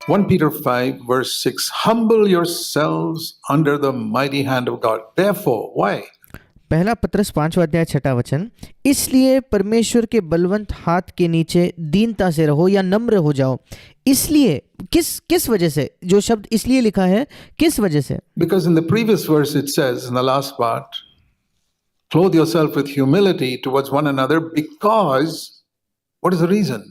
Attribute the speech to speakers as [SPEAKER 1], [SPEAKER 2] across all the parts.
[SPEAKER 1] 1 Peter 5 verse 6, humble yourselves under the mighty hand of God. Therefore, why?
[SPEAKER 2] पहला पत्रस 5वां अध्याय 6वां वचन, इसलिए परमेश्वर के बलवंत हाथ के नीचे दीनता से रहो या नम्र हो जाओ। इसलिए किस वजह से? जो शब्द इसलिए लिखा है, किस वजह से?
[SPEAKER 1] Because in the previous verse it says in the last part, clothe yourself with humility towards one another, because what is the reason?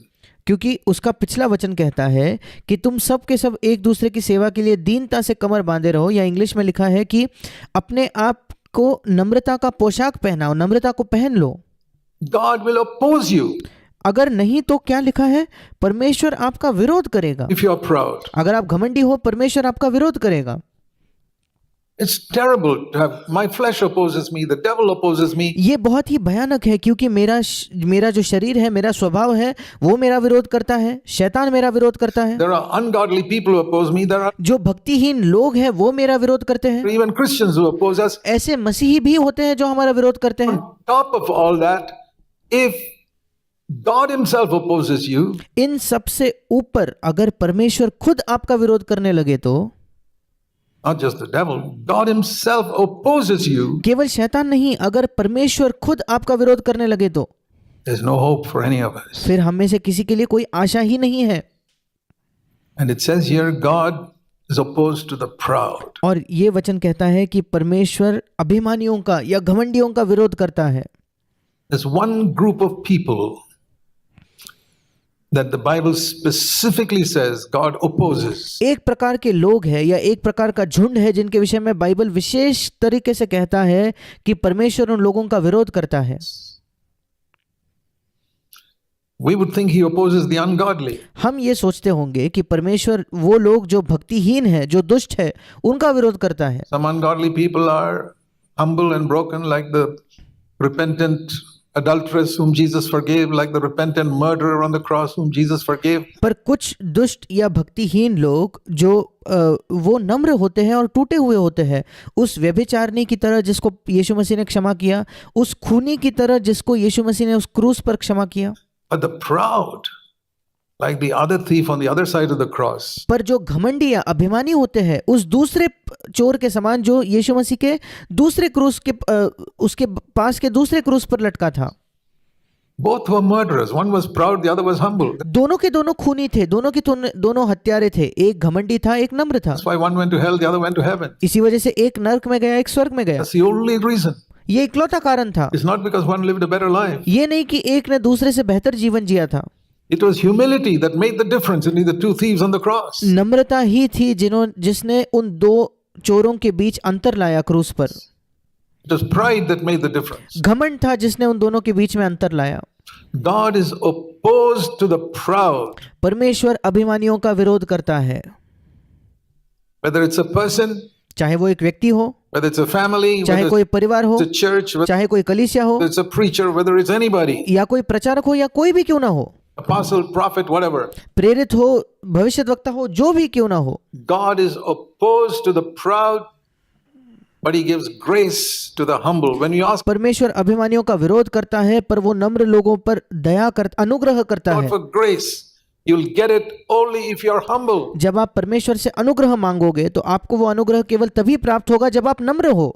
[SPEAKER 2] क्योंकि उसका पिछला वचन कहता है कि तुम सब के सब एक दूसरे की सेवा के लिए दीनता से कमर बांधे रहो, या इंग्लिश में लिखा है कि अपने आप को नम्रता का पोशाक पहनाओ, नम्रता को पहन लो।
[SPEAKER 1] God will oppose you
[SPEAKER 2] अगर नहीं तो क्या लिखा है? परमेश्वर आपका विरोध करेगा।
[SPEAKER 1] if you are proud.
[SPEAKER 2] अगर आप घमंडी हो, परमेश्वर आपका विरोध करेगा।
[SPEAKER 1] It's terrible to have my flesh opposes me, the devil opposes me.
[SPEAKER 2] ये बहुत ही भयानक है, क्योंकि मेरा जो शरीर है, मेरा स्वभाव है, वो मेरा विरोध करता है, शैतान मेरा विरोध करता है।
[SPEAKER 1] There are ungodly people who oppose me. There are
[SPEAKER 2] जो भक्तिहीन लोग हैं वो मेरा विरोध करते हैं।
[SPEAKER 1] even Christians who oppose us.
[SPEAKER 2] ऐसे मसीही भी होते हैं जो हमारा विरोध करते हैं।
[SPEAKER 1] On top of all that, if God himself opposes you,
[SPEAKER 2] इन सब से ऊपर अगर परमेश्वर खुद आपका विरोध करने लगे तो,
[SPEAKER 1] not just the devil, God himself opposes you,
[SPEAKER 2] केवल शैतान नहीं, अगर परमेश्वर खुद आपका विरोध करने लगे तो
[SPEAKER 1] there's no hope for any of us.
[SPEAKER 2] फिर हम में से किसी के लिए कोई आशा ही नहीं है।
[SPEAKER 1] And it says here, God is opposed to the proud.
[SPEAKER 2] और ये वचन कहता है कि परमेश्वर अभिमानियों का या घमंडियों का विरोध करता है।
[SPEAKER 1] There's one group of people that the Bible specifically says God opposes.
[SPEAKER 2] एक प्रकार के लोग हैं या एक प्रकार का झुंड है जिनके विषय में बाइबल विशेष तरीके से कहता है कि परमेश्वर उन लोगों का विरोध करता है।
[SPEAKER 1] We would think he opposes the ungodly.
[SPEAKER 2] हम ये सोचते होंगे कि परमेश्वर वो लोग जो भक्तिहीन है, जो दुष्ट है, उनका विरोध करता है।
[SPEAKER 1] Some ungodly people are humble and broken, like the repentant adulteress whom Jesus forgave, like the repentant murderer on the cross whom Jesus forgave.
[SPEAKER 2] पर कुछ दुष्ट या भक्तिहीन लोग जो वो नम्र होते हैं और टूटे हुए होते हैं, उस व्यभिचारिणी की तरह जिसको यीशु मसीह ने क्षमा किया, उस खूनी की तरह जिसको यीशु मसीह ने उस क्रूस पर क्षमा किया।
[SPEAKER 1] But the proud, like the other thief on the other side of the cross,
[SPEAKER 2] पर जो घमंडी या अभिमानी होते हैं, उस दूसरे चोर के समान जो यीशु मसीह के दूसरे क्रूस के उसके पास के दूसरे क्रूस पर लटका था,
[SPEAKER 1] both were murderers. One was proud, the other was humble.
[SPEAKER 2] दोनों के दोनों खूनी थे, दोनों हत्यारे थे। एक घमंडी था, एक नम्र था।
[SPEAKER 1] That's why one went to hell, the other went to heaven.
[SPEAKER 2] इसी वजह से एक नरक में गया, एक स्वर्ग में गया।
[SPEAKER 1] That's the only reason.
[SPEAKER 2] ये इकलौता कारण था।
[SPEAKER 1] It's not because one lived a better life.
[SPEAKER 2] ये नहीं कि एक ने दूसरे से बेहतर जीवन जिया था।
[SPEAKER 1] It was humility that made the difference in the two thieves on the cross.
[SPEAKER 2] नम्रता ही थी जिसने उन दो चोरों के बीच अंतर लाया क्रूस पर।
[SPEAKER 1] It was pride that made the difference.
[SPEAKER 2] घमंड था जिसने उन दोनों के बीच में अंतर लाया।
[SPEAKER 1] God is opposed to the proud.
[SPEAKER 2] परमेश्वर अभिमानियों का विरोध करता है।
[SPEAKER 1] Whether it's a person,
[SPEAKER 2] चाहे वो एक व्यक्ति हो,
[SPEAKER 1] whether it's a family,
[SPEAKER 2] चाहे
[SPEAKER 1] whether
[SPEAKER 2] कोई परिवार हो,
[SPEAKER 1] it's a church, whether
[SPEAKER 2] चाहे कोई कलीसिया हो,
[SPEAKER 1] it's a preacher, whether it's anybody,
[SPEAKER 2] या कोई प्रचारक हो, या कोई भी क्यों ना हो,
[SPEAKER 1] apostle, prophet, whatever.
[SPEAKER 2] प्रेरित हो, भविष्यद्वक्ता हो, जो भी क्यों ना हो,
[SPEAKER 1] God is opposed to the proud, but he gives grace to the humble. When you ask
[SPEAKER 2] परमेश्वर अभिमानियों का विरोध करता है, पर वो नम्र लोगों पर अनुग्रह करता
[SPEAKER 1] God
[SPEAKER 2] है।
[SPEAKER 1] for grace, you'll get it only if you are humble.
[SPEAKER 2] जब आप परमेश्वर से अनुग्रह मांगोगे तो आपको वो अनुग्रह केवल तभी प्राप्त होगा जब आप नम्र हो।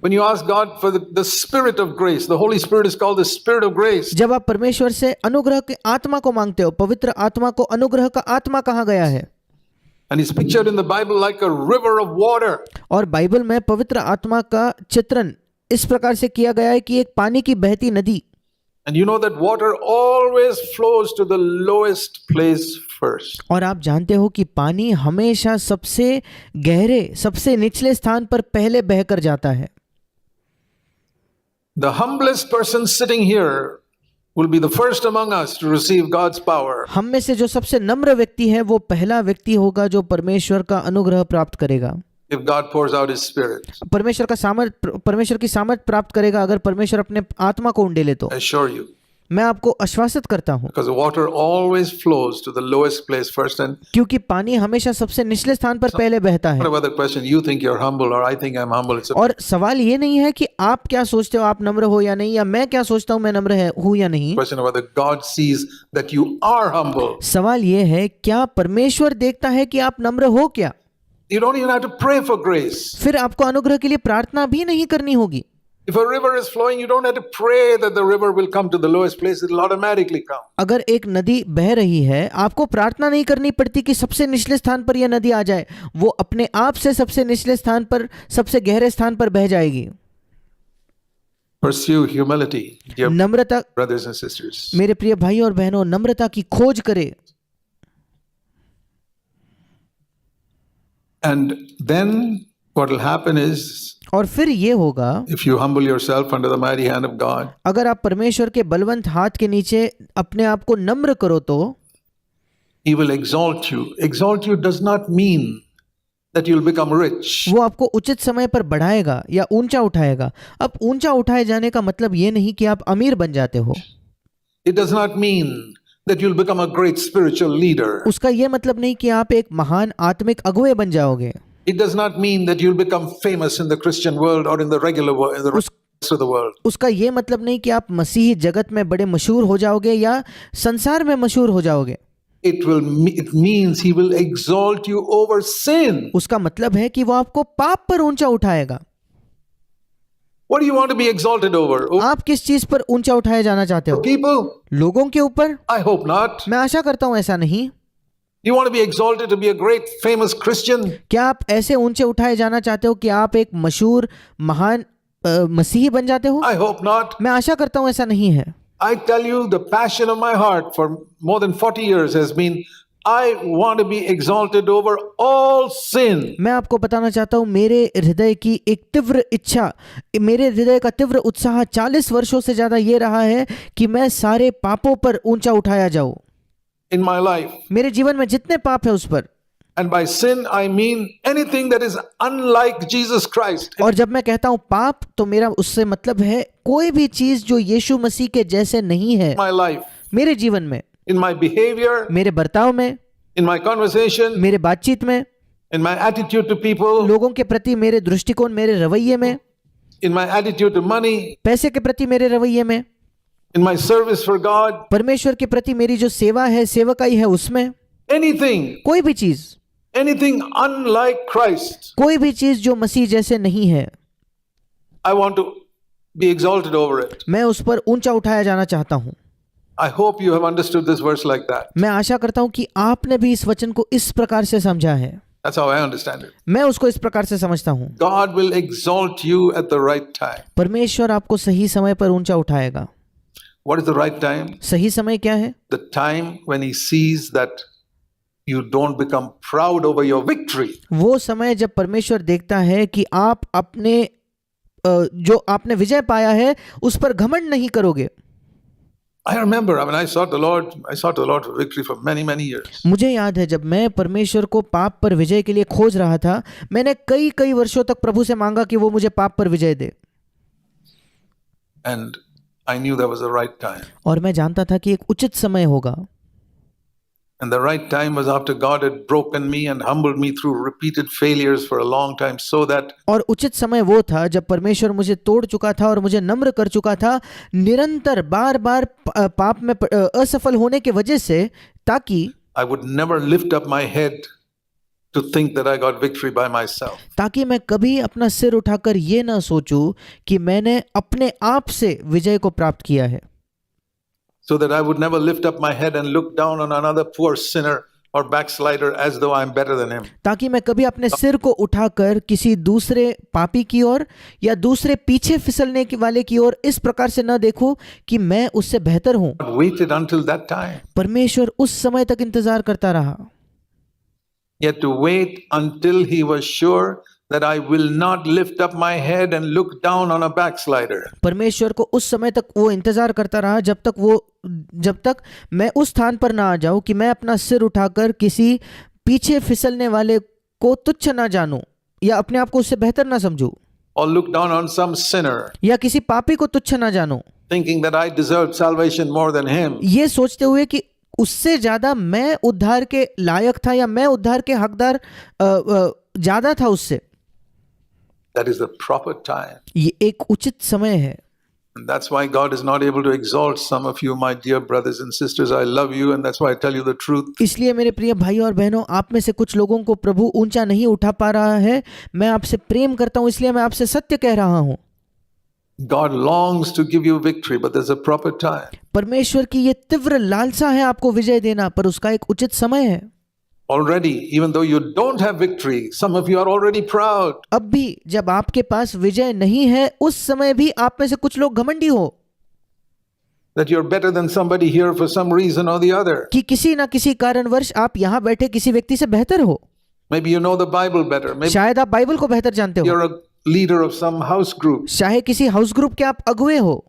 [SPEAKER 1] When you ask God for the spirit of grace, the Holy Spirit is called the spirit of grace.
[SPEAKER 2] जब आप परमेश्वर से अनुग्रह की आत्मा को मांगते हो, पवित्र आत्मा को अनुग्रह का आत्मा कहा गया है।
[SPEAKER 1] And he's pictured in the Bible like a river of water.
[SPEAKER 2] और बाइबल में पवित्र आत्मा का चित्रण इस प्रकार से किया गया है कि एक पानी की बहती नदी।
[SPEAKER 1] And you know that water always flows to the lowest place first.
[SPEAKER 2] और आप जानते हो कि पानी हमेशा सबसे गहरे, सबसे निचले स्थान पर पहले बहकर जाता है।
[SPEAKER 1] The humblest person sitting here will be the first among us to receive God's power.
[SPEAKER 2] हम में से जो सबसे नम्र व्यक्ति है वो पहला व्यक्ति होगा जो परमेश्वर का अनुग्रह प्राप्त करेगा।
[SPEAKER 1] If God pours out his spirit.
[SPEAKER 2] परमेश्वर की सामर्थ प्राप्त करेगा अगर परमेश्वर अपने आत्मा को उंडेले तो।
[SPEAKER 1] I assure you.
[SPEAKER 2] मैं आपको आश्वासित करता हूँ,
[SPEAKER 1] because water always flows to the lowest place first. And
[SPEAKER 2] क्योंकि पानी हमेशा सबसे निचले स्थान पर पहले बहता है।
[SPEAKER 1] not about the question, you think you're humble or I think I'm humble. It's a
[SPEAKER 2] और सवाल ये नहीं है कि आप क्या सोचते हो, आप नम्र हो या नहीं, या मैं क्या सोचता हूँ, मैं नम्र हूँ या नहीं।
[SPEAKER 1] question of whether God sees that you are humble.
[SPEAKER 2] सवाल ये है, क्या परमेश्वर देखता है कि आप नम्र हो क्या?
[SPEAKER 1] You don't even have to pray for grace.
[SPEAKER 2] फिर आपको अनुग्रह के लिए प्रार्थना भी नहीं करनी होगी।
[SPEAKER 1] If a river is flowing, you don't have to pray that the river will come to the lowest place. It will automatically come.
[SPEAKER 2] अगर एक नदी बह रही है, आपको प्रार्थना नहीं करनी पड़ती कि सबसे निचले स्थान पर यह नदी आ जाए, वो अपने आप से सबसे निचले स्थान पर, सबसे गहरे स्थान पर बह जाएगी।
[SPEAKER 1] Pursue humility, dear
[SPEAKER 2] Namrata,
[SPEAKER 1] brothers and sisters.
[SPEAKER 2] मेरे प्रिय भाई और बहनों, नम्रता की खोज करे।
[SPEAKER 1] And then what will happen is,
[SPEAKER 2] और फिर ये होगा,
[SPEAKER 1] if you humble yourself under the mighty hand of God,
[SPEAKER 2] अगर आप परमेश्वर के बलवंत हाथ के नीचे अपने आप को नम्र करो तो
[SPEAKER 1] He will exalt you. Exalt you does not mean that you'll become rich.
[SPEAKER 2] वो आपको उचित समय पर बढ़ाएगा या ऊंचा उठाएगा। अब ऊंचा उठाए जाने का मतलब ये नहीं कि आप अमीर बन जाते हो।
[SPEAKER 1] It does not mean that you'll become a great spiritual leader.
[SPEAKER 2] उसका ये मतलब नहीं कि आप एक महान आत्मिक अगुवे बन जाओगे।
[SPEAKER 1] It does not mean that you'll become famous in the Christian world or in the regular world, in the rest of the world.
[SPEAKER 2] उसका ये मतलब नहीं कि आप मसीही जगत में बड़े मशहूर हो जाओगे या संसार में मशहूर हो जाओगे।
[SPEAKER 1] It means He will exalt you over sin.
[SPEAKER 2] उसका मतलब है कि वो आपको पाप पर ऊंचा उठाएगा।
[SPEAKER 1] What do you want to be exalted over? Over
[SPEAKER 2] आप किस चीज पर ऊंचा उठाए जाना चाहते हो?
[SPEAKER 1] people?
[SPEAKER 2] लोगों के ऊपर?
[SPEAKER 1] I hope not.
[SPEAKER 2] मैं आशा करता हूं ऐसा नहीं।
[SPEAKER 1] You want to be exalted to be a great famous Christian?
[SPEAKER 2] क्या आप ऐसे ऊंचे उठाए जाना चाहते हो कि आप एक मशहूर महान मसीही बन जाते हो?
[SPEAKER 1] I hope not.
[SPEAKER 2] मैं आशा करता हूं ऐसा नहीं है।
[SPEAKER 1] I tell you, the passion of my heart for more than 40 years has been, I want to be exalted over all sin.
[SPEAKER 2] मैं आपको बताना चाहता हूं, मेरे हृदय की एक तीव्र इच्छा, मेरे हृदय का तीव्र उत्साह 40 वर्षों से ज्यादा ये रहा है कि मैं सारे पापों पर ऊंचा उठाया जाऊं।
[SPEAKER 1] In my life.
[SPEAKER 2] मेरे जीवन में जितने पाप है उस पर।
[SPEAKER 1] And by sin, I mean anything that is unlike Jesus Christ.
[SPEAKER 2] और जब मैं कहता हूं पाप, तो मेरा उससे मतलब है कोई भी चीज जो यीशु मसीह के जैसे नहीं है
[SPEAKER 1] In my life,
[SPEAKER 2] मेरे जीवन में,
[SPEAKER 1] in my behavior,
[SPEAKER 2] मेरे बर्ताव में,
[SPEAKER 1] in my conversation,
[SPEAKER 2] मेरे बातचीत में,
[SPEAKER 1] in my attitude to people,
[SPEAKER 2] लोगों के प्रति मेरे दृष्टिकोण, मेरे रवैये में,
[SPEAKER 1] in my attitude to money,
[SPEAKER 2] पैसे के प्रति मेरे रवैये में,
[SPEAKER 1] in my service for God,
[SPEAKER 2] परमेश्वर के प्रति मेरी जो सेवा है, सेवकाई है, उसमें
[SPEAKER 1] anything,
[SPEAKER 2] कोई भी चीज,
[SPEAKER 1] anything unlike Christ,
[SPEAKER 2] कोई भी चीज जो मसीह जैसे नहीं है,
[SPEAKER 1] I want to be exalted over it.
[SPEAKER 2] मैं उस पर ऊंचा उठाया जाना चाहता हूं।
[SPEAKER 1] I hope you have understood this verse like that.
[SPEAKER 2] मैं आशा करता हूं कि आपने भी इस वचन को इस प्रकार से समझा है।
[SPEAKER 1] That's how I understand it.
[SPEAKER 2] मैं उसको इस प्रकार से समझता हूं।
[SPEAKER 1] God will exalt you at the right time.
[SPEAKER 2] परमेश्वर आपको सही समय पर ऊंचा उठाएगा।
[SPEAKER 1] What is the right time?
[SPEAKER 2] सही समय क्या है?
[SPEAKER 1] The time when He sees that you don't become proud over your victory.
[SPEAKER 2] वो समय जब परमेश्वर देखता है कि आप अपने जो आपने विजय पाया है उस पर घमंड नहीं करोगे।
[SPEAKER 1] I remember, I sought the Lord for victory for many, many years.
[SPEAKER 2] मुझे याद है जब मैं परमेश्वर को पाप पर विजय के लिए खोज रहा था, मैंने कई वर्षों तक प्रभु से मांगा कि वो मुझे पाप पर विजय दे।
[SPEAKER 1] And I knew that was the right time.
[SPEAKER 2] और मैं जानता था कि एक उचित समय होगा।
[SPEAKER 1] And the right time was after God had broken me and humbled me through repeated failures for a long time, so that
[SPEAKER 2] और उचित समय वो था जब परमेश्वर मुझे तोड़ चुका था और मुझे नम्र कर चुका था, निरंतर बार पाप में असफल होने के वजह से, ताकि
[SPEAKER 1] I would never lift up my head to think that I got victory by myself.
[SPEAKER 2] ताकि मैं कभी अपना सिर उठाकर ये ना सोचूं कि मैंने अपने आप से विजय को प्राप्त किया है।
[SPEAKER 1] So that I would never lift up my head and look down on another poor sinner or backslider as though I'm better than him.
[SPEAKER 2] ताकि मैं कभी अपने सिर को उठाकर किसी दूसरे पापी की ओर या दूसरे पीछे फिसलने वाले की ओर इस प्रकार से न देखूं कि मैं उससे बेहतर हूं।
[SPEAKER 1] God waited until that time.
[SPEAKER 2] परमेश्वर उस समय तक इंतजार करता रहा।
[SPEAKER 1] He had to wait until he was sure that I will not lift up my head and look down on a backslider.
[SPEAKER 2] परमेश्वर को उस समय तक वो इंतजार करता रहा जब तक मैं उस स्थान पर ना आ जाऊं कि मैं अपना सिर उठाकर किसी पीछे फिसलने वाले को तुच्छ ना जानूं या अपने आप को उससे बेहतर ना समझूं।
[SPEAKER 1] or look down on some sinner,
[SPEAKER 2] या किसी पापी को तुच्छ ना जानो,
[SPEAKER 1] thinking that I deserved salvation more than him.
[SPEAKER 2] ये सोचते हुए कि उससे ज्यादा मैं उद्धार के लायक था या मैं उद्धार के हकदार ज्यादा था उससे।
[SPEAKER 1] That is the proper time.
[SPEAKER 2] ये एक उचित समय है।
[SPEAKER 1] And that's why God is not able to exalt some of you, my dear brothers and sisters. I love you, and that's why I tell you the truth.
[SPEAKER 2] इसलिए मेरे प्रिय भाई और बहनों, आप में से कुछ लोगों को प्रभु ऊंचा नहीं उठा पा रहा है। मैं आपसे प्रेम करता हूं, इसलिए मैं आपसे सत्य कह रहा हूं।
[SPEAKER 1] God longs to give you victory, but there's a proper time.
[SPEAKER 2] परमेश्वर की ये तीव्र लालसा है आपको विजय देना, पर उसका एक उचित समय है।
[SPEAKER 1] Already, even though you don't have victory, some of you are already proud.
[SPEAKER 2] अब भी जब आपके पास विजय नहीं है, उस समय भी आप में से कुछ लोग घमंडी हो
[SPEAKER 1] That you're better than somebody here for some reason or the other.
[SPEAKER 2] कि किसी ना किसी कारणवश आप यहाँ बैठे किसी व्यक्ति से बेहतर हो।
[SPEAKER 1] Maybe you know the Bible better. Maybe
[SPEAKER 2] शायद आप बाइबल को बेहतर जानते हो,
[SPEAKER 1] you're a leader of some house group.
[SPEAKER 2] चाहे किसी हाउस ग्रुप के आप अगुवे हो,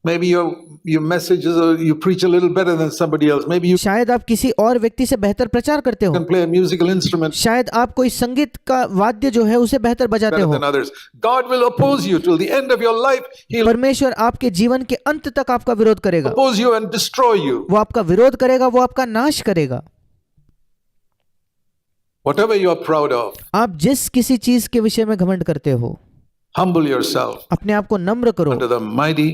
[SPEAKER 1] Maybe your messages you preach a little better than somebody else. Maybe you
[SPEAKER 2] शायद आप किसी और व्यक्ति से बेहतर प्रचार करते हो,
[SPEAKER 1] can play a musical instrument
[SPEAKER 2] शायद आप कोई संगीत का वाद्य जो है उसे बेहतर बजाते
[SPEAKER 1] better
[SPEAKER 2] हो।
[SPEAKER 1] than others. God will oppose you till the end of your life. He'll
[SPEAKER 2] परमेश्वर आपके जीवन के अंत तक आपका विरोध करेगा,
[SPEAKER 1] oppose you and destroy you.
[SPEAKER 2] वो आपका विरोध करेगा, वो आपका नाश करेगा।
[SPEAKER 1] Whatever you are proud of,
[SPEAKER 2] आप जिस किसी चीज के विषय में घमंड करते हो,
[SPEAKER 1] humble yourself
[SPEAKER 2] अपने आप को नम्र करो,
[SPEAKER 1] under the mighty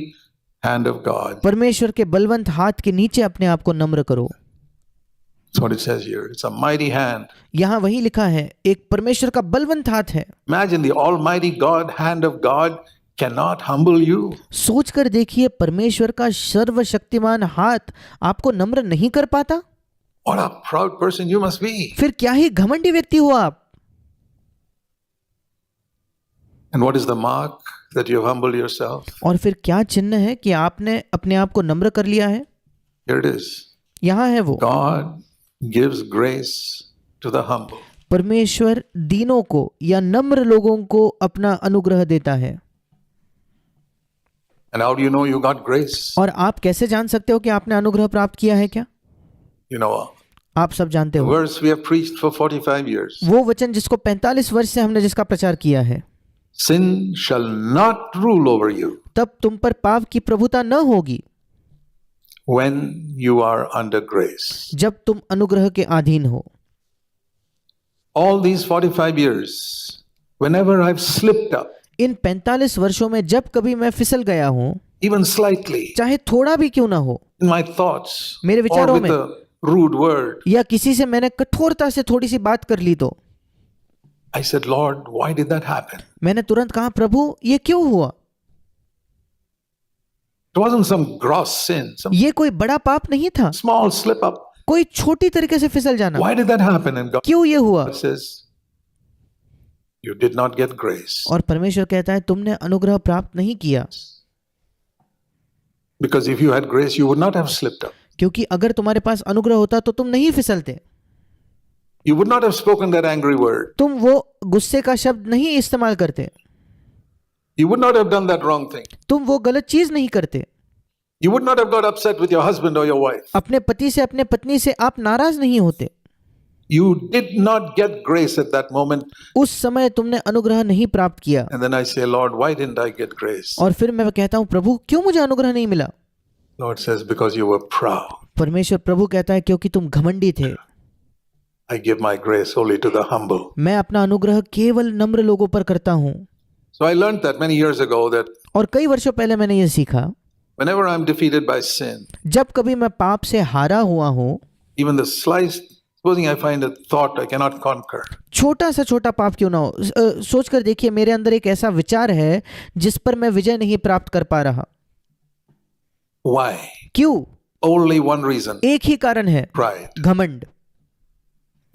[SPEAKER 1] hand of God.
[SPEAKER 2] परमेश्वर के बलवंत हाथ के नीचे अपने आप को नम्र करो।
[SPEAKER 1] That's what it says here. It's a mighty hand.
[SPEAKER 2] यहाँ वही लिखा है, एक परमेश्वर का बलवंत हाथ है।
[SPEAKER 1] Imagine the almighty God, hand of God cannot humble you.
[SPEAKER 2] सोच कर देखिए, परमेश्वर का सर्वशक्तिमान हाथ आपको नम्र नहीं कर पाता।
[SPEAKER 1] What a proud person you must be.
[SPEAKER 2] फिर क्या ही घमंडी व्यक्ति हो आप।
[SPEAKER 1] And what is the mark that you have humbled yourself?
[SPEAKER 2] और फिर क्या चिन्ह है कि आपने अपने आप को नम्र कर लिया है?
[SPEAKER 1] Here it is.
[SPEAKER 2] यहाँ है वो,
[SPEAKER 1] God gives grace to the humble.
[SPEAKER 2] परमेश्वर दीनों को या नम्र लोगों को अपना अनुग्रह देता है।
[SPEAKER 1] And how do you know you got grace?
[SPEAKER 2] और आप कैसे जान सकते हो कि आपने अनुग्रह प्राप्त किया है? क्या
[SPEAKER 1] You know,
[SPEAKER 2] आप सब जानते
[SPEAKER 1] the
[SPEAKER 2] हो
[SPEAKER 1] verse we have preached for 45 years.
[SPEAKER 2] वो वचन जिसको 45 वर्ष से हमने जिसका प्रचार किया है,
[SPEAKER 1] Sin shall not rule over you
[SPEAKER 2] तब तुम पर पाप की प्रभुता न होगी
[SPEAKER 1] when you are under grace.
[SPEAKER 2] जब तुम अनुग्रह के अधीन हो।
[SPEAKER 1] All these 45 years, whenever I've slipped up,
[SPEAKER 2] इन 45 वर्षों में जब कभी मैं फिसल गया हूं,
[SPEAKER 1] even slightly,
[SPEAKER 2] चाहे थोड़ा भी क्यों ना हो,
[SPEAKER 1] in my thoughts,
[SPEAKER 2] मेरे
[SPEAKER 1] or
[SPEAKER 2] विचारों
[SPEAKER 1] with
[SPEAKER 2] में,
[SPEAKER 1] a rude word,
[SPEAKER 2] या किसी से मैंने कठोरता से थोड़ी सी बात कर ली, तो
[SPEAKER 1] I said, Lord, why did that happen?
[SPEAKER 2] मैंने तुरंत कहा, प्रभु ये क्यों हुआ?
[SPEAKER 1] It wasn't some gross sin, some
[SPEAKER 2] ये कोई बड़ा पाप नहीं था,
[SPEAKER 1] small slip up.
[SPEAKER 2] कोई छोटी तरीके से फिसल जाना।
[SPEAKER 1] Why did that happen? And God
[SPEAKER 2] क्यों ये हुआ?
[SPEAKER 1] says, you did not get grace.
[SPEAKER 2] और परमेश्वर कहता है, तुमने अनुग्रह प्राप्त नहीं किया,
[SPEAKER 1] Because if you had grace, you would not have slipped up.
[SPEAKER 2] क्योंकि अगर तुम्हारे पास अनुग्रह होता तो तुम नहीं फिसलते,
[SPEAKER 1] You would not have spoken that angry word.
[SPEAKER 2] तुम वो गुस्से का शब्द नहीं इस्तेमाल करते,
[SPEAKER 1] You would not have done that wrong thing.
[SPEAKER 2] तुम वो गलत चीज नहीं करते,
[SPEAKER 1] You would not have got upset with your husband or your wife.
[SPEAKER 2] अपने पति से अपने पत्नी से आप नाराज नहीं होते।
[SPEAKER 1] You did not get grace at that moment.
[SPEAKER 2] उस समय तुमने अनुग्रह नहीं प्राप्त किया।
[SPEAKER 1] And then I say, Lord, why didn't I get grace?
[SPEAKER 2] और फिर मैं कहता हूँ, प्रभु क्यों मुझे अनुग्रह नहीं मिला?
[SPEAKER 1] Lord says, because you were proud.
[SPEAKER 2] परमेश्वर प्रभु कहता है, क्योंकि तुम घमंडी थे।
[SPEAKER 1] I give my grace only to the humble.
[SPEAKER 2] मैं अपना अनुग्रह केवल नम्र लोगों पर करता हूँ।
[SPEAKER 1] So I learned that many years ago that
[SPEAKER 2] और कई वर्षों पहले मैंने ये सीखा,
[SPEAKER 1] whenever I'm defeated by sin,
[SPEAKER 2] जब कभी मैं पाप से हारा हुआ हूँ,
[SPEAKER 1] even the slightest, supposing I find a thought I cannot conquer,
[SPEAKER 2] छोटा सा छोटा पाप क्यों ना हो, सोच कर देखिए, मेरे अंदर एक ऐसा विचार है जिस पर मैं विजय नहीं प्राप्त कर पा रहा।
[SPEAKER 1] why?
[SPEAKER 2] क्यों?
[SPEAKER 1] Only one reason,
[SPEAKER 2] एक ही कारण है,
[SPEAKER 1] pride.
[SPEAKER 2] घमंड।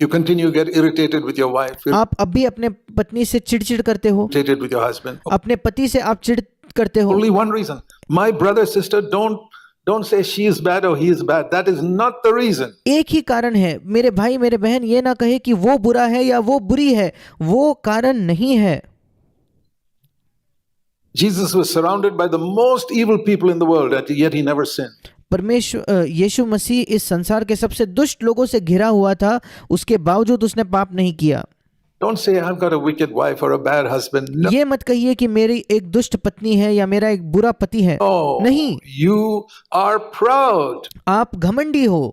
[SPEAKER 1] You continue to get irritated with your wife,
[SPEAKER 2] आप अब भी अपने पत्नी से चिड़चिड़ करते हो,
[SPEAKER 1] irritated with your husband.
[SPEAKER 2] अपने पति से आप चिड़ करते हो।
[SPEAKER 1] Only one reason. My brother, sister, don't say she is bad or he is bad. That is not the reason.
[SPEAKER 2] एक ही कारण है, मेरे भाई मेरे बहन ये ना कहे कि वो बुरा है या वो बुरी है, वो कारण नहीं है।
[SPEAKER 1] Jesus was surrounded by the most evil people in the world, yet he never sinned.
[SPEAKER 2] परमेश्वर यीशु मसीह इस संसार के सबसे दुष्ट लोगों से घिरा हुआ था, उसके बावजूद उसने पाप नहीं किया।
[SPEAKER 1] Don't say, I've got a wicked wife or a bad husband. No.
[SPEAKER 2] ये मत कहिए कि मेरी एक दुष्ट पत्नी है या मेरा एक बुरा पति है। नहीं,
[SPEAKER 1] You are proud
[SPEAKER 2] आप घमंडी हो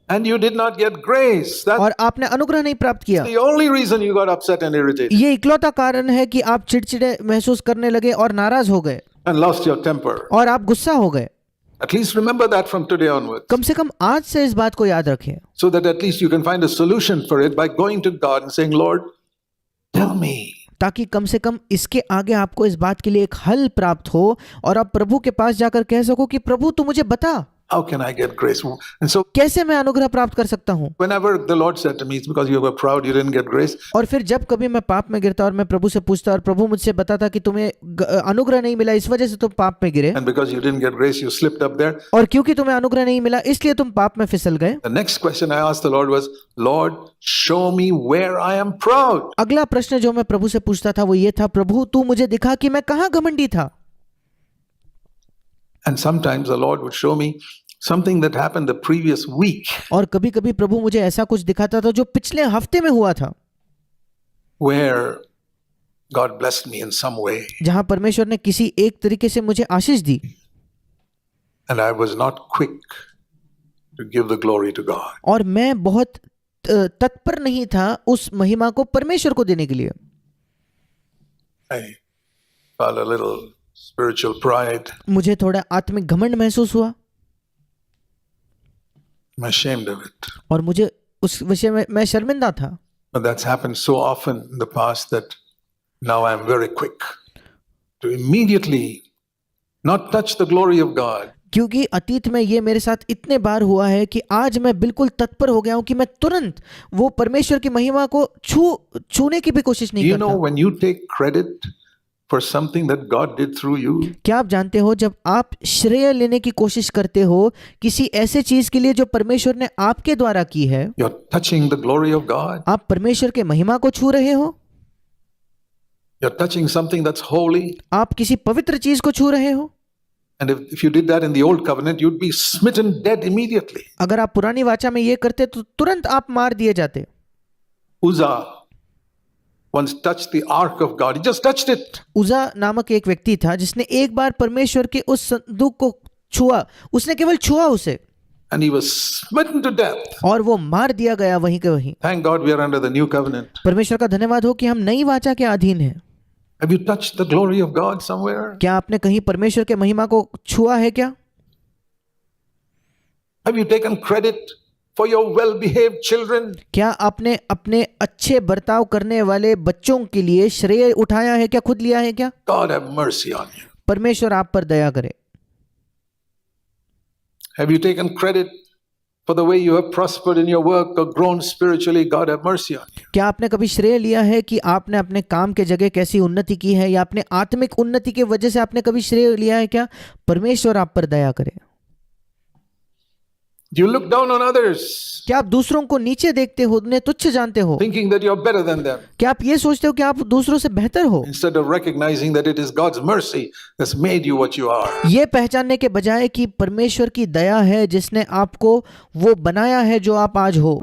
[SPEAKER 1] and you did not get grace. That's
[SPEAKER 2] और आपने अनुग्रह नहीं प्राप्त किया।
[SPEAKER 1] the only reason you got upset and irritated
[SPEAKER 2] ये इकलौता कारण है कि आप चिड़चिड़े महसूस करने लगे और नाराज हो गए
[SPEAKER 1] and lost your temper.
[SPEAKER 2] और आप गुस्सा हो गए।
[SPEAKER 1] At least remember that from today onwards.
[SPEAKER 2] कम से कम आज से इस बात को याद रखें,
[SPEAKER 1] So that at least you can find a solution for it by going to God and saying, Lord, tell me.
[SPEAKER 2] ताकि कम से कम इसके आगे आपको इस बात के लिए एक हल प्राप्त हो और आप प्रभु के पास जाकर कह सको कि प्रभु तू मुझे बता,
[SPEAKER 1] How can I get grace? And so
[SPEAKER 2] कैसे मैं अनुग्रह प्राप्त कर सकता हूँ।
[SPEAKER 1] whenever the Lord said to me, it's because you were proud, you didn't get grace.
[SPEAKER 2] और फिर जब कभी मैं पाप में गिरता और मैं प्रभु से पूछता और प्रभु मुझसे बताता कि तुम्हें अनुग्रह नहीं मिला, इस वजह से तुम पाप में गिरे,
[SPEAKER 1] And because you didn't get grace, you slipped up there.
[SPEAKER 2] और क्योंकि तुम्हें अनुग्रह नहीं मिला इसलिए तुम पाप में फिसल गए।
[SPEAKER 1] The next question I asked the Lord was, Lord, show me where I am proud.
[SPEAKER 2] अगला प्रश्न जो मैं प्रभु से पूछता था वो ये था, प्रभु तू मुझे दिखा कि मैं कहाँ घमंडी था।
[SPEAKER 1] And sometimes the Lord would show me something that happened the previous week,
[SPEAKER 2] और कभी कभी प्रभु मुझे ऐसा कुछ दिखाता था जो पिछले हफ्ते में हुआ था,
[SPEAKER 1] where God blessed me in some way,
[SPEAKER 2] जहां परमेश्वर ने किसी एक तरीके से मुझे आशीष दी
[SPEAKER 1] and I was not quick to give the glory to God.
[SPEAKER 2] और मैं बहुत तत्पर नहीं था उस महिमा को परमेश्वर को देने के लिए।
[SPEAKER 1] I felt a little spiritual pride.
[SPEAKER 2] मुझे थोड़ा आत्मिक घमंड महसूस हुआ
[SPEAKER 1] I'm ashamed of it.
[SPEAKER 2] और मुझे उस विषय में मैं शर्मिंदा था।
[SPEAKER 1] But that's happened so often in the past that now I'm very quick to immediately not touch the glory of God.
[SPEAKER 2] क्योंकि अतीत में ये मेरे साथ इतने बार हुआ है कि आज मैं बिल्कुल तत्पर हो गया हूं कि मैं तुरंत वो परमेश्वर की महिमा को छूने की भी कोशिश नहीं
[SPEAKER 1] You know,
[SPEAKER 2] करता।
[SPEAKER 1] when you take credit for something that God did through you,
[SPEAKER 2] क्या आप जानते हो, जब आप श्रेय लेने की कोशिश करते हो किसी ऐसे चीज के लिए जो परमेश्वर ने आपके द्वारा की है,
[SPEAKER 1] you're touching the glory of God.
[SPEAKER 2] आप परमेश्वर के महिमा को छू रहे हो,
[SPEAKER 1] You're touching something that's holy.
[SPEAKER 2] आप किसी पवित्र चीज को छू रहे हो।
[SPEAKER 1] And if you did that in the old covenant, you'd be smitten dead immediately.
[SPEAKER 2] अगर आप पुरानी वाचा में ये करते तो तुरंत आप मार दिए जाते।
[SPEAKER 1] Uzzah once touched the ark of God. He just touched it.
[SPEAKER 2] उजा नामक एक व्यक्ति था जिसने एक बार परमेश्वर के उस संदूक को छुआ, उसने केवल छुआ उसे
[SPEAKER 1] And he was smitten to death.
[SPEAKER 2] और वो मार दिया गया वहीं के वहीं।
[SPEAKER 1] Thank God we are under the new covenant.
[SPEAKER 2] परमेश्वर का धन्यवाद हो कि हम नई वाचा के अधीन हैं।
[SPEAKER 1] Have you touched the glory of God somewhere?
[SPEAKER 2] क्या आपने कहीं परमेश्वर के महिमा को छुआ है क्या?
[SPEAKER 1] Have you taken credit for your well-behaved children?
[SPEAKER 2] क्या आपने अपने अच्छे बर्ताव करने वाले बच्चों के लिए श्रेय उठाया है क्या, खुद लिया है क्या?
[SPEAKER 1] God have mercy on you.
[SPEAKER 2] परमेश्वर आप पर दया करे।
[SPEAKER 1] Have you taken credit for the way you have prospered in your work or grown spiritually? God have mercy on you.
[SPEAKER 2] क्या आपने कभी श्रेय लिया है कि आपने अपने काम के जगह कैसी उन्नति की है या अपने आत्मिक उन्नति के वजह से आपने कभी श्रेय लिया है क्या? परमेश्वर आप पर दया करे।
[SPEAKER 1] Do you look down on others,
[SPEAKER 2] क्या आप दूसरों को नीचे देखते हो, उन्हें तुच्छ जानते हो?
[SPEAKER 1] thinking that you're better than them,
[SPEAKER 2] क्या आप ये सोचते हो कि आप दूसरों से बेहतर हो,
[SPEAKER 1] instead of recognizing that it is God's mercy that's made you what you are?
[SPEAKER 2] ये पहचानने के बजाय कि परमेश्वर की दया है जिसने आपको वो बनाया है जो आप आज हो?